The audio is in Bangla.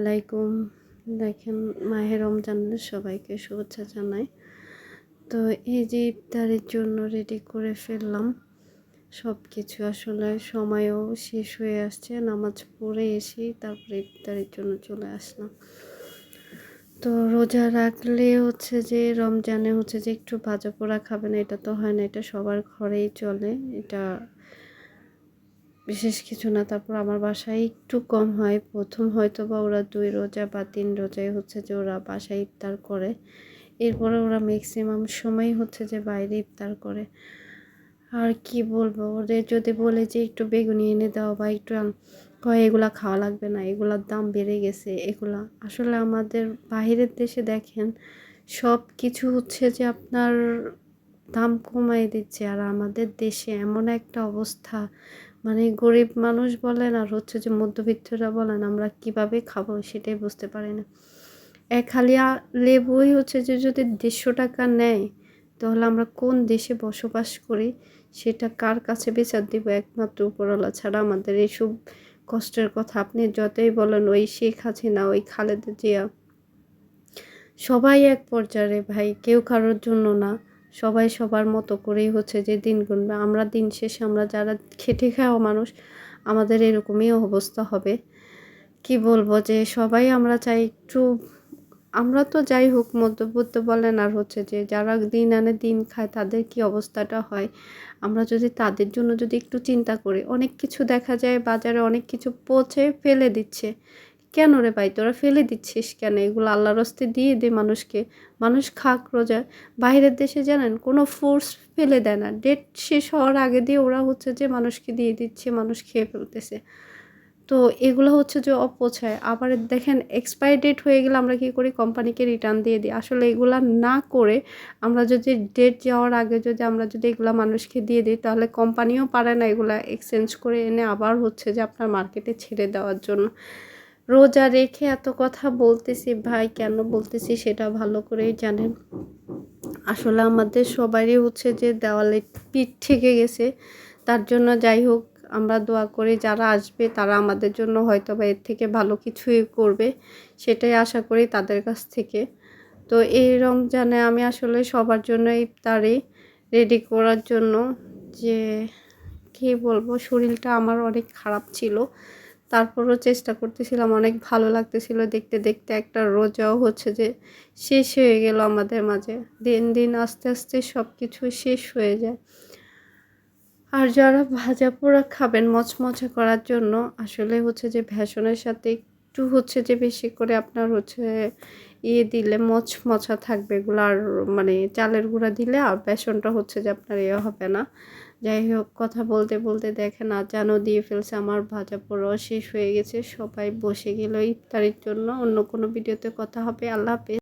আলাইকুম। দেখেন মাহে রমজানের সবাইকে শুভেচ্ছা জানাই। তো এই যে ইফতারের জন্য রেডি করে ফেললাম সব কিছু। আসলে সময়ও শেষ হয়ে আসছে, নামাজ পড়ে এসেই তারপরে ইফতারের জন্য চলে আসলাম। তো রোজা রাখলে হচ্ছে যে রমজানে হচ্ছে যে একটু ভাজা পোড়া খাবে না, এটা তো হয় না, এটা সবার ঘরেই চলে, এটা বিশেষ কিছু না। তারপর আমার বাসায় একটু কম হয়, প্রথম হয়তো বা ওরা 2 রোজা বা 3 রোজায় হচ্ছে যে ওরা বাসায় ইফতার করে, এরপরে ওরা ম্যাক্সিমাম সময় হচ্ছে যে বাইরে ইফতার করে। আর কি বলবো, ওদের যদি বলে যে একটু বেগুনি এনে দাও বা একটু কয় এগুলা খাওয়া লাগবে না, এগুলার দাম বেড়ে গেছে। এগুলা আসলে আমাদের বাইরের দেশে দেখেন সব কিছু হচ্ছে যে আপনার দাম কমাই দিচ্ছে, আর আমাদের দেশে এমন একটা অবস্থা, মানে গরিব মানুষ বলেন আর হচ্ছে যে মধ্যবিত্তরা বলেন, আমরা কিভাবে খাবো সেটাই বুঝতে পারি না। এক হালিয়া লেবুই হচ্ছে যে যদি 150 টাকা নেয়, তাহলে আমরা কোন দেশে বসবাস করি সেটা কার কাছে বিচার দিব? একমাত্র উপরওয়ালা ছাড়া। আমাদের এইসব কষ্টের কথা আপনি যতই বলেন, ওই শেখ হাসিনা, ওই খালেদা জিয়া, সবাই এক পর্যায়ে ভাই, কেউ কারোর জন্য না। সবাই সবার মতো করেই হচ্ছে যে দিন গুনবে। আমরা দিন শেষে আমরা যারা খেটে খাওয়া মানুষ, আমাদের এরকমই অবস্থা হবে। কি বলবো যে সবাই আমরা চাই একটু, আমরা তো যাই হোক মধ্যবিত্ত বলেন আর হচ্ছে যে যারা দিন আনে দিন খায় তাদের কি অবস্থাটা হয়, আমরা যদি তাদের জন্য যদি একটু চিন্তা করি। অনেক কিছু দেখা যায় বাজারে, অনেক কিছু পচে ফেলে দিচ্ছে। কেন রে ভাই, তোরা ফেলে দিচ্ছিস কেন? এগুলো আল্লাহর হস্তে দিয়ে দে মানুষকে, মানুষ খাক রোজা। বাইরের দেশে জানেন কোনো ফোর্স ফেলে দেয় না, ডেট শেষ হওয়ার আগে দিয়ে ওরা হচ্ছে যে মানুষকে দিয়ে দিচ্ছে, মানুষ খেয়ে ফেলতেছে। তো এগুলো হচ্ছে যে অপচয়। আবার দেখেন এক্সপায়ারি ডেট হয়ে গেলে আমরা কী করি? কোম্পানিকে রিটার্ন দিয়ে দিই। আসলে এগুলা না করে আমরা যদি ডেট যাওয়ার আগে যদি আমরা যদি এগুলা মানুষকে দিয়ে দিই, তাহলে কোম্পানিও পারে না এগুলা এক্সচেঞ্জ করে এনে আবার হচ্ছে যে আপনার মার্কেটে ছেড়ে দেওয়ার জন্য। রোজা রেখে এত কথা বলতেছি ভাই, কেন বলতেছি সেটা ভালো করেই জানেন। আসলে আমাদের সবারই হচ্ছে যে দেওয়ালে পিঠ ঠেকে গেছে। তার জন্য যাই হোক, আমরা দোয়া করি যারা আসবে তারা আমাদের জন্য হয়তো বা এর থেকে ভালো কিছুই করবে, সেটাই আশা করি তাদের কাছ থেকে। তো এই রমজানে আমি আসলে সবার জন্য ইফতারি রেডি করার জন্য, যে কী বলবো, শরীরটা আমার অনেক খারাপ ছিল, তারপরও চেষ্টা করতেছিলাম, অনেক ভালো লাগতেছিল দেখতে দেখতে। একটা রোজাও হচ্ছে যে শেষ হয়ে গেল আমাদের মাঝে। দিন দিন আস্তে আস্তে সব কিছু শেষ হয়ে যায়। আর যারা ভাজা পোড়া খাবেন মচমচে করার জন্য, আসলে হচ্ছে যে ভেষনের সাথে একটু হচ্ছে যে বেশি করে আপনার হচ্ছে দিলে মচমচা থাকবে এগুলো। আর মানে চালের গুঁড়া দিলে আর বেসনটা হচ্ছে যে আপনার হবে না। যাই হোক, কথা বলতে বলতে দেখেন আজানও দিয়ে ফেলছে, আমার ভাজা পোড়াও শেষ হয়ে গেছে। সবাই বসে গেল ইফতারির জন্য। অন্য কোনো ভিডিওতে কথা হবে। আল্লাহ হাফেজ।